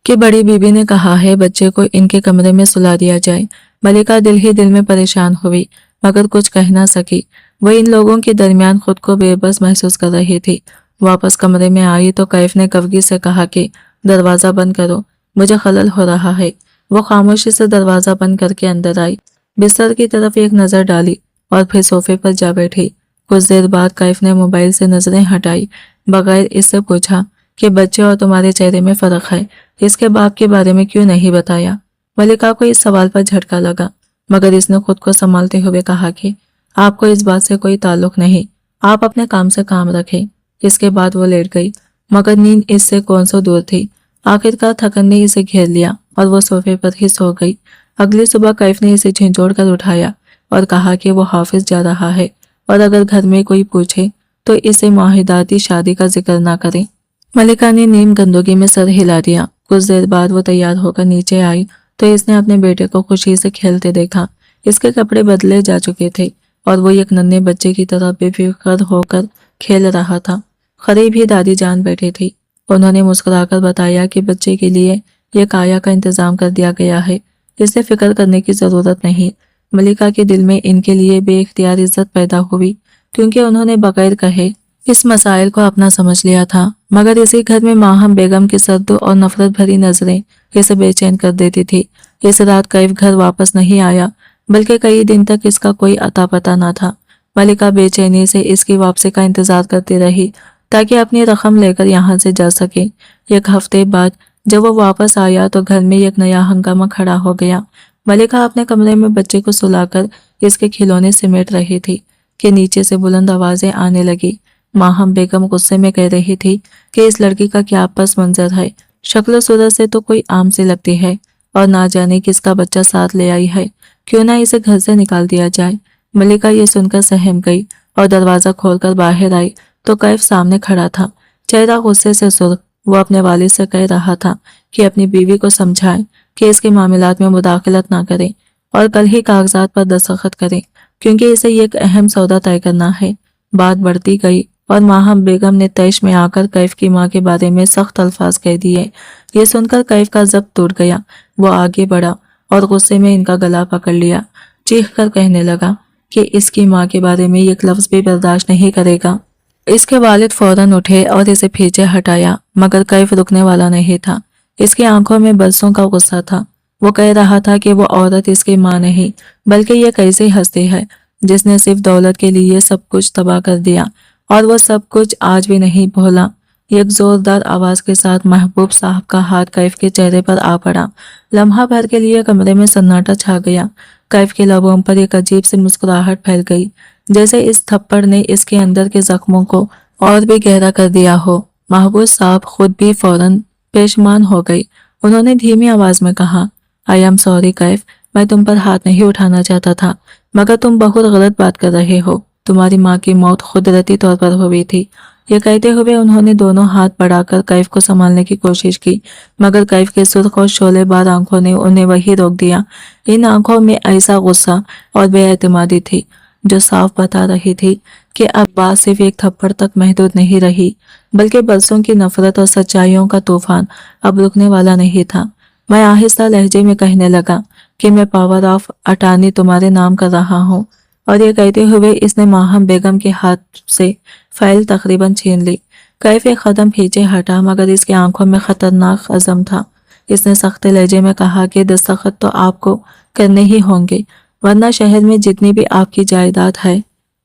कि बड़ी बीबी ने कहा है बच्चे को इनके कमरे में सुला दिया जाए। मलिका दिल ही दिल में परेशान हुई, मगर कुछ कह ना सकी। वह इन लोगों के दरमियान खुद को बेबस महसूस कर रही थी। वापस कमरे में आई तो कैफ ने कवगी से कहा कि दरवाजा बंद करो, मुझे खलल हो रहा है। वो खामोशी से दरवाजा बंद करके अंदर आई, बिस्तर की तरफ एक नजर डाली और फिर सोफे पर जा बैठी। कुछ देर बाद कैफ ने मोबाइल से नजरें हटाई बगैर इससे पूछा कि बच्चे और तुम्हारे चेहरे में फर्क है, इसके बाप के बारे में क्यों नहीं बताया? मलिका को इस सवाल पर झटका लगा, मगर इसने खुद को संभालते हुए कहा कि आपको इस बात से कोई ताल्लुक नहीं, आप अपने काम से काम रखें। इसके बाद वो लेट गई, मगर नींद इससे कौन सो दूर थी। आखिरकार थकन ने इसे घेर लिया और वो सोफे पर ही सो गई। अगली सुबह कैफ ने इसे झिंझोड़ कर उठाया और कहा कि वो हाफिज जा रहा है और अगर घर में कोई पूछे तो इसे मुआहिदाती शादी का जिक्र ना करें। मलिका ने नीम गंदगी में सर हिला दिया। कुछ देर बाद वो तैयार होकर नीचे आई तो इसने अपने बेटे को खुशी से खेलते देखा। इसके कपड़े बदले जा चुके थे और वो एक नन्हे बच्चे की तरह बेफिक्र होकर खेल रहा था। करीब ही दादी जान बैठी थी। उन्होंने मुस्कुराकर बताया कि बच्चे के लिए ये काया का इंतजाम कर दिया गया है, इसे फिक्र करने की जरूरत नहीं। मलिका के दिल में इनके लिए बेइख्तियार इज्जत पैदा हुई, क्योंकि उन्होंने बगैर कहे इस मसाइल को अपना समझ लिया था। मगर इसी घर में माहम बेगम की सर्द और नफरत भरी नजरें इसे बेचैन कर देती थी। इस रात कैफ घर वापस नहीं आया, बल्कि कई दिन तक इसका कोई अता पता न था। मलिका बेचैनी से इसकी वापसी का इंतजार करती रही ताकि अपनी रकम लेकर यहाँ से जा सके। एक हफ्ते बाद जब वो वापस आया तो घर में एक नया हंगामा खड़ा हो गया। मलिका अपने कमरे में बच्चे को सुलाकर इसके खिलौने समेट रही थी कि नीचे से बुलंद आवाजें आने लगी। माहम बेगम गुस्से में कह रही थी कि इस लड़की का क्या पस मंजर है, शक्ल सूरत से तो कोई आम सी लगती है और ना जाने किसका बच्चा साथ ले आई है, क्यों ना इसे घर से निकाल दिया जाए। मलिका ये सुनकर सहम गई और दरवाजा खोलकर बाहर आई तो कैफ सामने खड़ा था, चेहरा गुस्से से सुर्ख। वो अपने वालिद से कह रहा था कि अपनी बीवी को समझाए कि इसके मामलात में मुदाखलत ना करे और कल ही कागजात पर दस्तखत करे, क्योंकि इसे एक अहम सौदा तय करना है। बात बढ़ती गई और माहम बेगम ने तैश में आकर कैफ की मां के बारे में सख्त अल्फाज कह दिए। ये सुनकर कैफ का जब्त टूट गया। वो आगे बढ़ा और गुस्से में इनका गला पकड़ लिया, चीख कर कहने लगा कि इसकी मां के बारे में एक लफ्ज भी बर्दाश्त नहीं करेगा। इसके वालिद फौरन उठे और इसे पीछे हटाया, मगर कैफ रुकने वाला नहीं था। इसकी आंखों में बरसों का गुस्सा था। वो कह रहा था कि वो औरत इसकी मां नहीं बल्कि ये कैसी हस्ती है जिसने सिर्फ दौलत के लिए सब कुछ तबाह कर दिया, और वो सब कुछ आज भी नहीं भूला। एक जोरदार आवाज के साथ महबूब साहब का हाथ कैफ के चेहरे पर आ पड़ा। लम्हा भर के लिए कमरे में सन्नाटा छा गया। कैफ के लबों पर एक अजीब सी मुस्कुराहट फैल गई, जैसे इस थप्पड़ ने इसके अंदर के जख्मों को और भी गहरा कर दिया हो। महबूब साहब खुद भी फौरन पेशमान हो गई। उन्होंने धीमी आवाज में कहा, आई एम सॉरी कैफ, मैं तुम पर हाथ नहीं उठाना चाहता था, मगर तुम बहुत गलत बात कर रहे हो। तुम्हारी माँ की मौत कुदरती तौर पर हुई थी। ये कहते हुए उन्होंने दोनों हाथ बढ़ाकर कैफ को संभालने की कोशिश की, मगर कैफ के सुर्ख और शोलेबार आंखों ने उन्हें वही रोक दिया। इन आंखों में ऐसा गुस्सा और बेएतमादी थी जो साफ बता रही थी कि अब बात सिर्फ एक थप्पड़ तक महदूद नहीं रही, बल्कि बरसों की नफरत और सच्चाइयों का तूफान अब रुकने वाला नहीं था। मैं आहिस्ता लहजे में कहने लगा कि मैं पावर ऑफ अटॉर्नी तुम्हारे नाम कर रहा हूँ, और ये कहते हुए इसने माहम बेगम के हाथ से फाइल तकरीबन छीन ली। कैफ एक कदम पीछे हटा, मगर इसकी आंखों में खतरनाक अज़म था। इसने सख्त लहजे में कहा कि दस्तखत तो आपको करने ही होंगे, वरना शहर में जितनी भी आपकी जायदाद है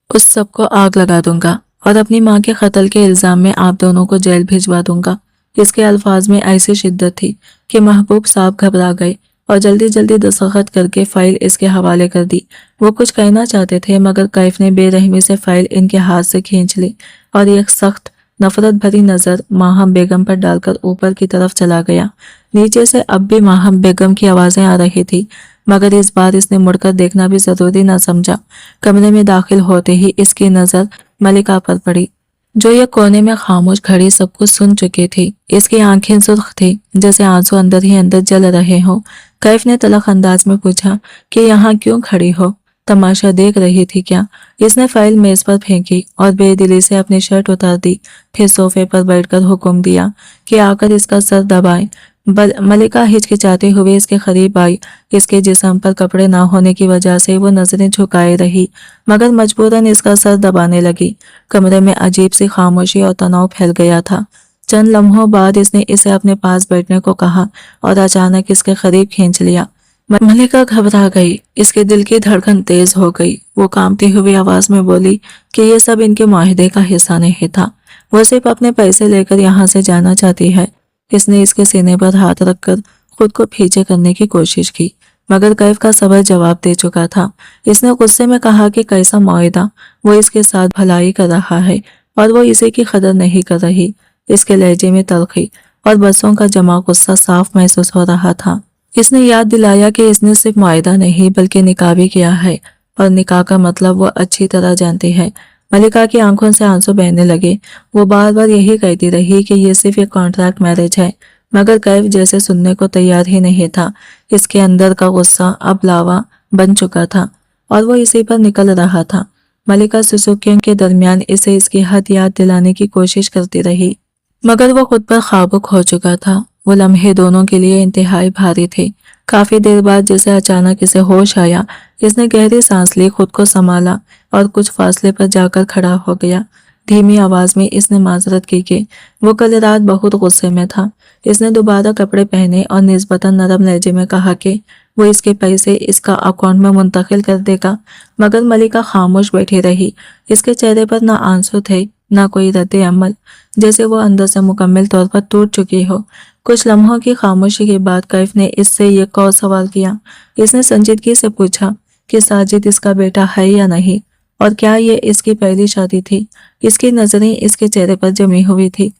उस सबको आग लगा दूंगा और अपनी माँ के कत्ल के इल्जाम में आप दोनों को जेल भिजवा दूंगा। इसके अल्फाज में ऐसी शिद्दत थी कि महबूब साहब घबरा गए और जल्दी जल्दी दस्तखत करके फाइल इसके हवाले कर दी। वो कुछ कहना चाहते थे, मगर कैफ ने बेरहमी से फाइल इनके हाथ से खींच ली और एक सख्त नफरत भरी नजर माहम बेगम पर डालकर ऊपर की तरफ चला गया। नीचे से अब भी माहम बेगम की आवाजें आ रही थी, मगर इस बार इसने मुड़कर देखना भी जरूरी न समझा। कमरे में दाखिल होते ही इसकी नजर मलिका पर पड़ी, जो ये कोने में खामोश खड़ी सब कुछ सुन चुकी थी। इसकी आंखें सुर्ख थी, जैसे आंसू अंदर ही अंदर जल रहे हो। कैफ ने तलख अंदाज में पूछा कि यहाँ क्यों खड़ी हो, तमाशा देख रही थी क्या? इसने फाइल मेज पर फेंकी और बेदिली से अपनी शर्ट उतार दी। फिर सोफे पर बैठकर हुक्म दिया कि आकर इसका सर दबाएं। मलिका हिचकिचाते हुए इसके करीब आई। इसके जिस्म पर कपड़े ना होने की वजह से वो नजरें झुकाए रही, मगर मजबूरन इसका सर दबाने लगी। कमरे में अजीब सी खामोशी और तनाव फैल गया था। चंद लम्हों बाद इसने इसे अपने पास बैठने को कहा और अचानक इसके करीब खींच लिया। मलिका घबरा गई, इसके दिल की धड़कन तेज हो गई। वो कांपती हुई आवाज में बोली कि ये सब इनके माहिदे का हिस्सा नहीं था, वो सिर्फ अपने पैसे लेकर यहाँ से जाना चाहती है। इसने इसके सीने पर हाथ रखकर खुद को पीछे करने की कोशिश की, मगर कैफ का सबर जवाब दे चुका था। इसने गुस्से में कहा कि कैसा मुआहदा, वो इसके साथ भलाई कर रहा है और वो इसी की कदर नहीं कर रही। इसके लहजे में तलखी और बरसों का जमा गुस्सा साफ महसूस हो रहा था। इसने याद दिलाया कि इसने सिर्फ मुआहदा नहीं बल्कि निकाह भी किया है, और निकाह का मतलब वो अच्छी तरह जानती है। मलिका की आंखों से आंसू बहने लगे। वो बार बार यही कहती रही कि ये सिर्फ एक कॉन्ट्रैक्ट मैरिज है, मगर कैफ जैसे सुनने को तैयार ही नहीं था। इसके अंदर का गुस्सा अब लावा बन चुका था और वो इसी पर निकल रहा था। मलिका सुसुकियों के दरमियान इसे इसकी हद याद दिलाने की कोशिश करती रही, मगर वो खुद पर काबू हो चुका था। वो लम्हे दोनों के लिए इंतहाई भारी थे। काफी देर बाद जैसे अचानक इसे होश आया, इसने गहरी सांस ली, खुद को संभाला और कुछ फासले पर जाकर खड़ा हो गया। धीमी आवाज में इसने माजरत की कि वो कल रात बहुत गुस्से में था। इसने दोबारा कपड़े पहने और निस्बतन नरम लहजे में कहा कि वो इसके पैसे इसका अकाउंट में मुंतकिल कर देगा। मगर मलिका खामोश बैठी रही। इसके चेहरे पर ना आंसू थे ना कोई रद्द अमल, जैसे वो अंदर से मुकम्मल तौर पर टूट चुकी हो। कुछ लम्हों की खामोशी के बाद कैफ ने इससे ये और सवाल किया। इसने संजीदगी से पूछा कि साजिद इसका बेटा है या नहीं, और क्या ये इसकी पहली शादी थी। इसकी नजरें इसके चेहरे पर जमी हुई थी,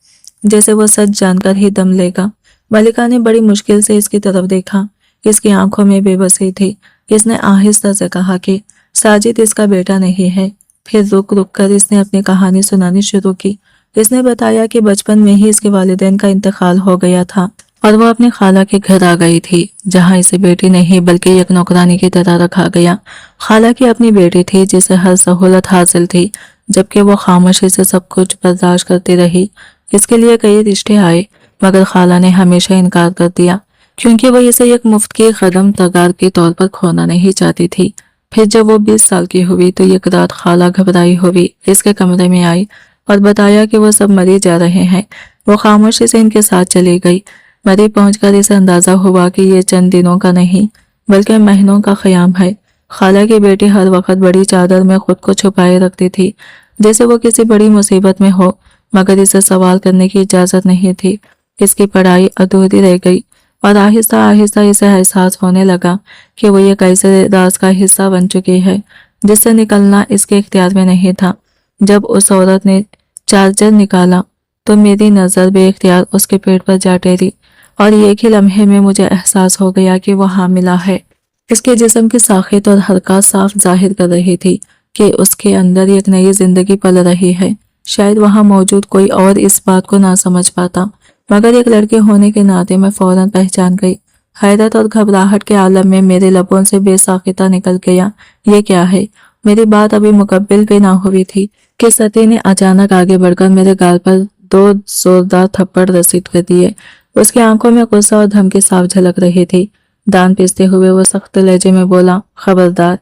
जैसे वो सच जानकर ही दम लेगा। मलिका ने बड़ी मुश्किल से इसकी तरफ देखा। इसकी आंखों में बेबसी थी। इसने आहिस्ता से कहा कि साजिद इसका बेटा नहीं है। फिर रुक रुक कर इसने अपनी कहानी सुनानी शुरू की। इसने बताया कि बचपन में ही इसके वालिदैन का इंतकाल हो गया था और वो अपनी खाला के घर आ गई थी, जहां इसे बेटी नहीं बल्कि एक नौकरानी की तरह रखा गया। खाला की अपनी बेटी थी जिसे हर सहूलत हासिल थी, जबकि वो खामोशी से सब कुछ बर्दाश्त करती रही। इसके लिए कई रिश्ते आए, मगर खाला ने हमेशा इनकार कर दिया, क्योंकि वो इसे एक मुफ्त की कदम तगार के तौर पर खोना नहीं चाहती थी। फिर जब वो 20 साल की हुई तो एक रात खाला घबराई हुई इसके कमरे में आई और बताया कि वो सब मरी जा रहे हैं। वो खामोशी से इनके साथ चली गई। मरी पहुंचकर इसे अंदाजा हुआ कि ये चंद दिनों का नहीं बल्कि महीनों का ख्याम है। खाला की बेटी हर वक्त बड़ी चादर में खुद को छुपाए रखती थी, जैसे वो किसी बड़ी मुसीबत में हो, मगर इसे सवाल करने की इजाजत नहीं थी। इसकी पढ़ाई अधूरी रह गई और आहिस्ता आहिस्ता इसे एहसास होने लगा कि वो एक ऐसे राज का हिस्सा बन चुकी है जिससे निकलना इसके इख्तियार में नहीं था। जब उस औरत ने चार्जर निकाला तो मेरी नजर बेइख्तियार उसके पेट पर जा टेरी और एक ही लम्हे में मुझे एहसास हो गया कि वो हामिला है। इसके जिस्म की साखित और हरकत साफ जाहिर कर रही थी कि उसके अंदर एक नई जिंदगी पल रही है। शायद वहां मौजूद कोई और इस बात को ना समझ पाता, मगर एक लड़के होने के नाते मैं फौरन पहचान गई। हैरत और घबराहट के आलम में मेरे लबों से बेसाख्ता निकल गया, ये क्या है। मेरी बात अभी मुकम्मल भी ना हुई थी कि सती ने अचानक आगे बढ़कर मेरे गाल पर 2 जोरदार थप्पड़ रसीद कर दिए। उसकी आंखों में गुस्सा और धमकी साफ झलक रही थी। दांत पीसते हुए वो सख्त लहजे में बोला, खबरदार,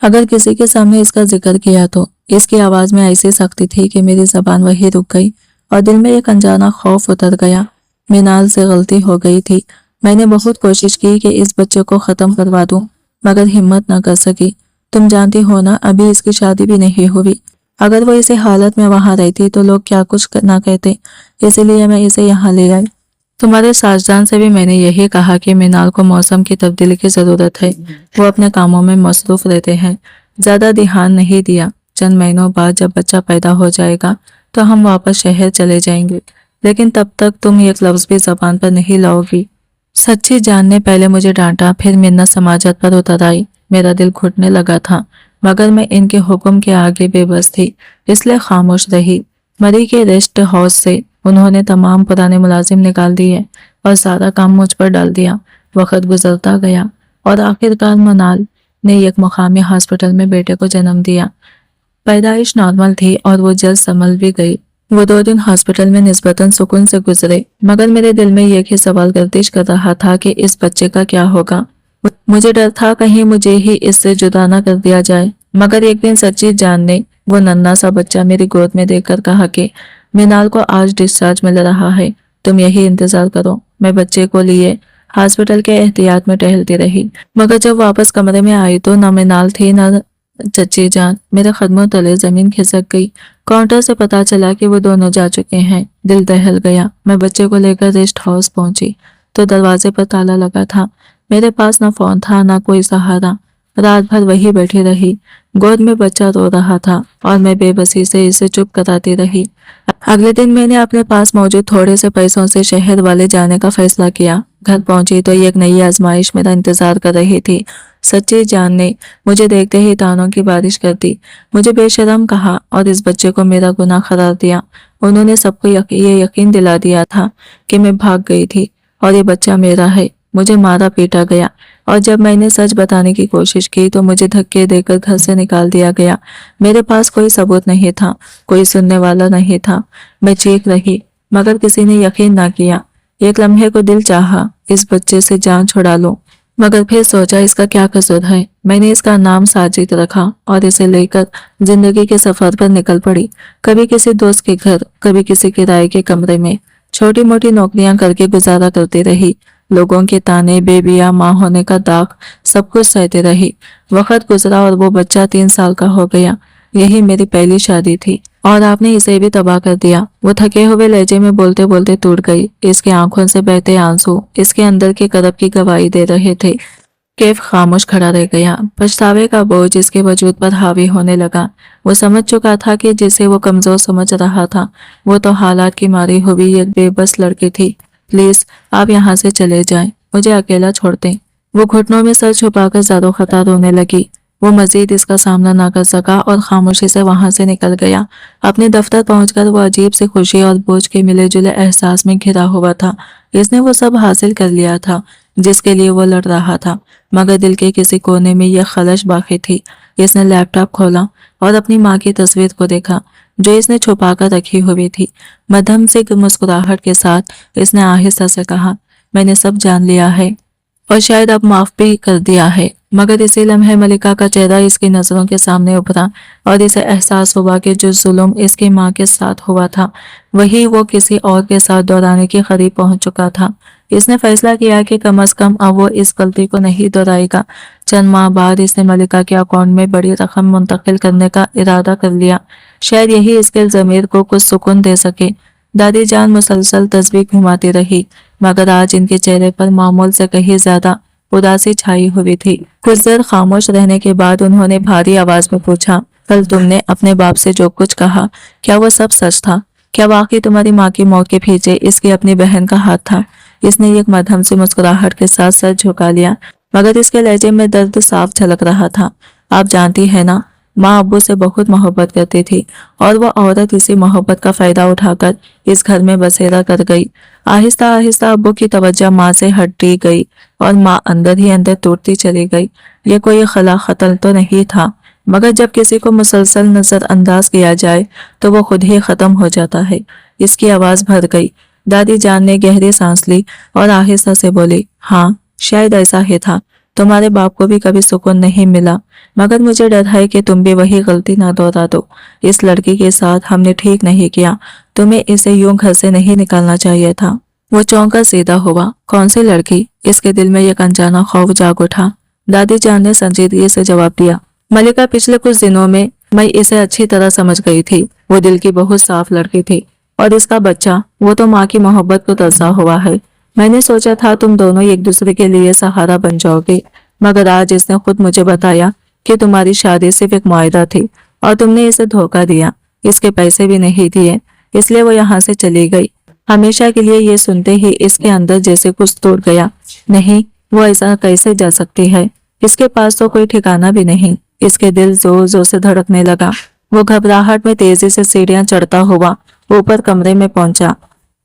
अगर किसी के सामने इसका जिक्र किया तो। इसकी आवाज में ऐसी सख्ती थी कि मेरी जबान वही रुक गई और दिल में एक अनजाना खौफ उतर गया। मिनाल से गलती हो गई थी। मैंने बहुत कोशिश की कि इस बच्चे को खत्म करवा दूं, मगर हिम्मत न कर सकी। तुम जानती हो ना, अभी इसकी शादी भी नहीं हुई। अगर वो इसी हालत में वहां रहती तो लोग क्या कुछ ना कहते, इसलिए मैं इसे यहाँ ले आई। तुम्हारे साजदान से भी मैंने यही कहा कि मिनाल को मौसम की तब्दीली की जरूरत है। वो अपने कामों में मसरूफ रहते हैं, ज्यादा ध्यान नहीं दिया। चंद महीनों बाद जब बच्चा पैदा हो जाएगा तो हम वापस शहर चले जाएंगे, लेकिन तब तक तुम एक लफ्ज भी जबान पर नहीं लाओगी। सच्ची जान ने पहले मुझे डांटा, फिर मिन्नत समाजत पर उतर आई। मेरा दिल घुटने लगा था, मगर मैं इनके हुक्म के आगे बेबस थी, इसलिए खामोश रही। मरी के रेस्ट हाउस से उन्होंने तमाम पुराने मुलाजिम निकाल दिए और सारा काम मुझ पर डाल दिया। वक्त गुजरता गया और आखिरकार मनाल ने एक मुकामी हॉस्पिटल में बेटे को जन्म दिया। पैदाइश नॉर्मल थी और वो जल्द संभल भी गई। वो 2 दिन हॉस्पिटल में निस्बतन सुकून से गुजरे, मगर मेरे दिल में एक ही सवाल गर्दिश कर रहा था कि इस बच्चे का क्या होगा। मुझे डर था कहीं मुझे ही इससे जुदा न कर दिया जाए। मगर एक दिन सच्ची जान ने वो नन्हा सा बच्चा मेरी गोद में देखकर कहा कि मिनाल को आज डिस्चार्ज मिल रहा है, तुम यही इंतजार करो। मैं बच्चे को लिए हॉस्पिटल के एहतियात में टहलती रही, मगर जब वापस कमरे में आई तो न मिनाल थी न चच्ची जान। मेरे कदमों तले जमीन खिसक गई। काउंटर से पता चला कि वो दोनों जा चुके हैं। दिल दहल गया। मैं बच्चे को लेकर रेस्ट हाउस पहुंची तो दरवाजे पर ताला लगा था। मेरे पास न फोन था न कोई सहारा। रात भर वही बैठी रही। गोद में बच्चा रो रहा था और मैं बेबसी से इसे चुप कराती रही। अगले दिन मैंने अपने पास मौजूद थोड़े से पैसों से शहर वाले जाने का फैसला किया। घर पहुंची तो एक नई आजमाइश मेरा इंतजार कर रही थी। सच्ची जान ने मुझे देखते ही तानों की बारिश कर दी। मुझे बेशरम कहा और इस बच्चे को मेरा गुनाह करार दिया। उन्होंने सबको ये यकीन दिला दिया था कि मैं भाग गई थी और ये बच्चा मेरा है। मुझे मारा पीटा गया और जब मैंने सच बताने की कोशिश की तो मुझे धक्के देकर घर से निकाल दिया गया। मेरे पास कोई सबूत नहीं था, कोई सुनने वाला नहीं था। मैं चीख रही मगर किसी ने यकीन ना किया। एक लम्हे को दिल चाहा इस बच्चे से जान छुड़ा लूं, मगर फिर सोचा इसका क्या कसूर है। मैंने इसका नाम साजिद रखा और इसे लेकर जिंदगी के सफर पर निकल पड़ी। कभी किसी दोस्त के घर, कभी किसी किराए के कमरे में छोटी मोटी नौकरियां करके गुजारा करती रही। लोगों के ताने, बेबिया माँ होने का दाग सब कुछ सहती रही। वक्त गुजरा और वो बच्चा 3 साल का हो गया। यही मेरी पहली शादी थी और आपने इसे भी तबाह कर दिया। वो थके हुए लहजे में बोलते बोलते टूट गई। इसकी आंखों से बहते आंसू इसके अंदर के करब की गवाही दे रहे थे। केव खामोश खड़ा रह गया। पछतावे का बोझ इसके वजूद पर हावी होने लगा। वो समझ चुका था कि जिसे वो कमजोर समझ रहा था वो तो हालात की मारी हुई एक बेबस लड़की थी। प्लीज आप यहाँ से चले जाएं, मुझे अकेला छोड़ दें। वो घुटनों में सर छुपाकर ज़ारो खता रोने लगी। वो मजीद इसका सामना ना कर सका और खामोशी से वहां से निकल गया। अपने दफ्तर पहुंचकर वो अजीब सी खुशी और बोझ के मिले जुले एहसास में घिरा हुआ था। इसने वो सब हासिल कर लिया था जिसके लिए वो लड़ रहा था, मगर दिल के किसी कोने में यह खलश बाकी थी। इसने लैपटॉप खोला और अपनी माँ की तस्वीर को देखा जो इसने छुपा कर रखी हुई थी। मध्यम से मुस्कुराहट के साथ इसने आहिस्ता से कहा, मैंने सब जान लिया है और शायद अब माफ भी कर दिया है। मगर इसी लम्हे मलिका का चेहरा इसकी नजरों के सामने उभरा और इसे एहसास हुआ कि जो जुल्म इसकी माँ के साथ हुआ था वही वो किसी और के साथ दोहराने के करीब पहुंच चुका था। इसने फैसला किया कि कम से कम अब वो इस गलती को नहीं दोहराएगा। चंद माह बाद इसने मलिका के अकाउंट में बड़ी रकम मुंतकिल करने का इरादा कर लिया। शायद यही इसके ज़मीर को कुछ सुकून दे सके। दादी जान मुसलसल तस्वीर घुमाती रही, मगर आज इनके चेहरे पर मामूल से कहीं ज्यादा उदासी छाई हुई थी। कुछ देर खामोश रहने के बाद उन्होंने भारी आवाज में पूछा, कल तुमने अपने बाप से जो कुछ कहा क्या वो सब सच था? क्या वाकई तुम्हारी माँ की मौत के पीछे इसकी अपनी बहन का हाथ था? इसने एक मध्यम से मुस्कुराहट के साथ सर झुका लिया, मगर इसके लहजे में दर्द साफ झलक रहा था। आप जानती है ना, माँ अब्बू से बहुत मोहब्बत करती थी और वह औरत इसी मोहब्बत का फायदा उठाकर इस घर में बसेरा कर गई। आहिस्ता आहिस्ता अब्बू की तवज्जो माँ से हटती गई और माँ अंदर ही अंदर टूटती चली गई। ये कोई खला कत्ल तो नहीं था, मगर जब किसी को मुसलसल नजरअंदाज किया जाए तो वो खुद ही खत्म हो जाता है। इसकी आवाज भर गई। दादी जान ने गहरी सांस ली और आहिस्ता से बोली, हाँ शायद ऐसा ही था। तुम्हारे बाप को भी कभी सुकून नहीं मिला, मगर मुझे डर है कि तुम भी वही गलती ना दोहरा दो। इस लड़की के साथ हमने ठीक नहीं किया। तुम्हें इसे यूं घर से नहीं निकालना चाहिए था। वो चौंका सीधा हुआ। कौन सी लड़की? इसके दिल में एक अनजाना खौफ जाग उठा। दादी जान ने संजीदगी से जवाब दिया, मलिका पिछले कुछ दिनों में मैं इसे अच्छी तरह समझ गई थी। वो दिल की बहुत साफ लड़की थी और इसका बच्चा वो तो माँ की मोहब्बत को तरसा हुआ है। मैंने सोचा था तुम दोनों एक दूसरे के लिए सहारा बन जाओगे, मगर आज इसने खुद मुझे बताया कि तुम्हारी शादी सिर्फ एक मुआहदा थी और तुमने इसे धोखा दिया। इसके पैसे भी नहीं दिए, इसलिए वो यहाँ से चली गई। हमेशा के लिए ये सुनते ही इसके अंदर जैसे कुछ टूट गया। नहीं, वो ऐसा कैसे जा सकती है? इसके पास तो कोई ठिकाना भी नहीं। इसके दिल जोर जोर से धड़कने लगा। वो घबराहट में तेजी से सीढ़ियां चढ़ता हुआ ऊपर कमरे में पहुंचा,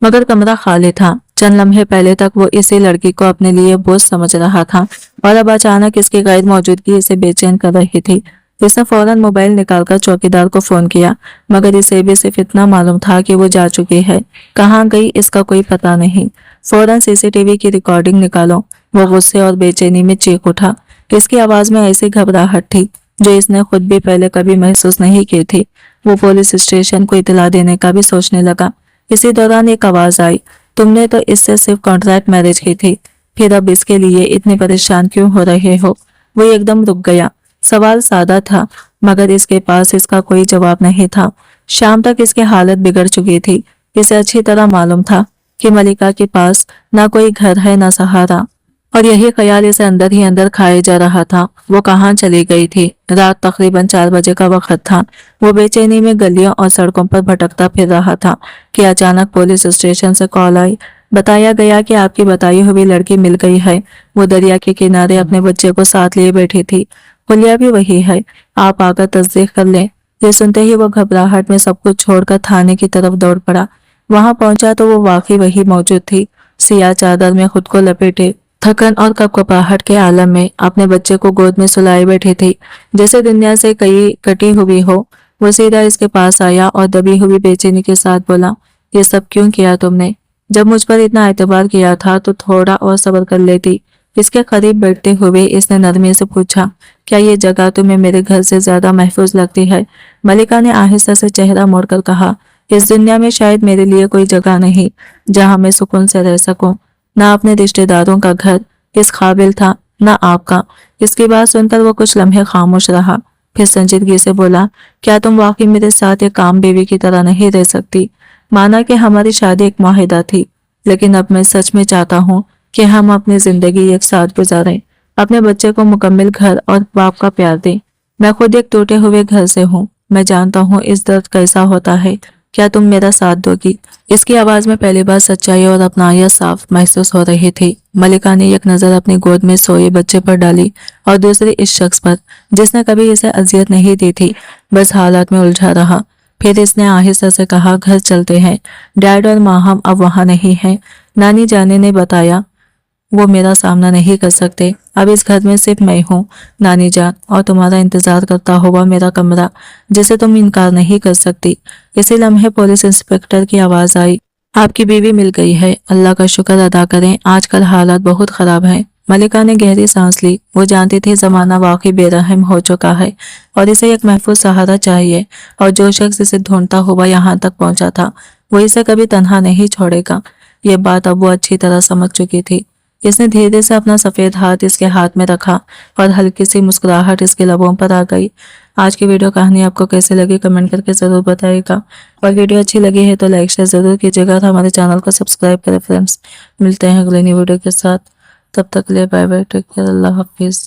मगर कमरा खाली था। चंद लम्हे पहले तक वो इसी लड़की को अपने लिए बोझ समझ रहा था और अब अचानक इसकी गैर मौजूदगी इसे बेचैन कर रही थी। इसने फौरन मोबाइल निकालकर चौकीदार को फोन किया, मगर इसे भी सिर्फ इतना मालूम था कि वो जा चुकी है। कहाँ गई इसका कोई पता नहीं। फौरन सीसीटीवी की रिकॉर्डिंग निकालो। वो गुस्से और बेचैनी में चीख उठा। इसकी आवाज में ऐसी घबराहट थी जो इसने खुद भी पहले कभी महसूस नहीं की थी। वो पुलिस स्टेशन को इतला देने का भी सोचने लगा। इसी दौरान एक आवाज आई, तुमने तो इससे सिर्फ कॉन्ट्रैक्ट मैरिज की थी, फिर अब इसके लिए इतने परेशान क्यों हो रहे हो? वो एकदम रुक गया। सवाल सादा था, मगर इसके पास इसका कोई जवाब नहीं था। शाम तक इसकी हालत बिगड़ चुकी थी। इसे अच्छी तरह मालूम था कि मलिका के पास ना कोई घर है ना सहारा, और यही ख्याल इसे अंदर ही अंदर खाए जा रहा था। वो कहाँ चली गई थी? रात तकरीबन 4 बजे का वक्त था। वो बेचैनी में गलियों और सड़कों पर भटकता फिर रहा था कि अचानक पुलिस स्टेशन से कॉल आई। बताया गया कि आपकी बताई हुई लड़की मिल गई है। वो दरिया के किनारे अपने बच्चे को साथ लिए बैठी थी। हुलिया भी वही है, आप आकर तस्दीक कर लें। ये सुनते ही वो घबराहट में सब कुछ छोड़कर थाने की तरफ दौड़ पड़ा। वहां पहुंचा तो वो वाकई वही मौजूद थी, सियाह चादर में खुद को लपेटे, थकन और कपकपाहट के आलम में अपने बच्चे को गोद में सुलाए बैठी थी, जैसे दुनिया से कई कटी हुई हो। वो सीधा इसके पास आया और दबी हुई बेचैनी के साथ बोला, ये सब क्यों किया तुमने? जब मुझ पर इतना एतबार किया था तो थोड़ा और सब्र कर लेती। इसके करीब बैठते हुए इसने नरमी से पूछा, क्या ये जगह तुम्हें मेरे घर से ज्यादा महफूज लगती है? मलिका ने आहिस्ता से चेहरा मोड़कर कहा, इस दुनिया में शायद मेरे लिए कोई जगह नहीं जहां मैं सुकून से रह सकूं। ना अपने रिश्तेदारों का घर इस काबिल था, ना आपका। इसकी बात सुनकर वो कुछ लम्हे खामोश रहा, फिर संजीदगी से बोला, क्या तुम वाकई मेरे साथ एक काम बेबी की तरह नहीं रह सकती? माना कि हमारी शादी एक माहिदा थी, लेकिन अब मैं सच में चाहता हूँ कि हम अपनी जिंदगी एक साथ गुजारें, अपने बच्चे को मुकम्मल घर और बाप का प्यार दें। मैं खुद एक टूटे हुए घर से हूँ, मैं जानता हूँ इस दर्द कैसा होता है। क्या तुम मेरा साथ दोगी? इसकी आवाज में पहली बार सच्चाई और अपनाया साफ महसूस हो रही थी। मलिका ने एक नजर अपनी गोद में सोए बच्चे पर डाली और दूसरी इस शख्स पर जिसने कभी इसे अजियत नहीं दी थी, बस हालात में उलझा रहा। फिर इसने आहिस्ता से कहा, घर चलते हैं, डैड और माँ हम अब वहां नहीं हैं। नानी जाने ने बताया वो मेरा सामना नहीं कर सकते, अब इस घर में सिर्फ मैं हूँ नानी जान, और तुम्हारा इंतजार करता हुआ मेरा कमरा जिसे तुम इनकार नहीं कर सकती। इसी लम्हे पुलिस इंस्पेक्टर की आवाज आई, आपकी बीवी मिल गई है, अल्लाह का शुक्र अदा करें, आजकल हालात बहुत खराब हैं। मलिका ने गहरी सांस ली। वो जानती थी जमाना वाकई बेरहम हो चुका है और इसे एक महफूज सहारा चाहिए, और जो शख्स इसे ढूंढता हुआ यहाँ तक पहुंचा था वो इसे कभी तन्हा नहीं छोड़ेगा। ये बात अब वो अच्छी तरह समझ चुकी थी। इसने धीरे से अपना सफेद हाथ इसके हाथ में रखा और हल्की सी मुस्कुराहट इसके लबों पर आ गई। आज की वीडियो कहानी आपको कैसे लगी कमेंट करके जरूर बताइएगा, और वीडियो अच्छी लगी है तो लाइक शेयर जरूर कीजिएगा और हमारे चैनल को सब्सक्राइब करें फ्रेंड्स। मिलते हैं अगले नई वीडियो के साथ, तब तक के लिए बाय बाय, टेक केयर, अल्लाह हाफिज।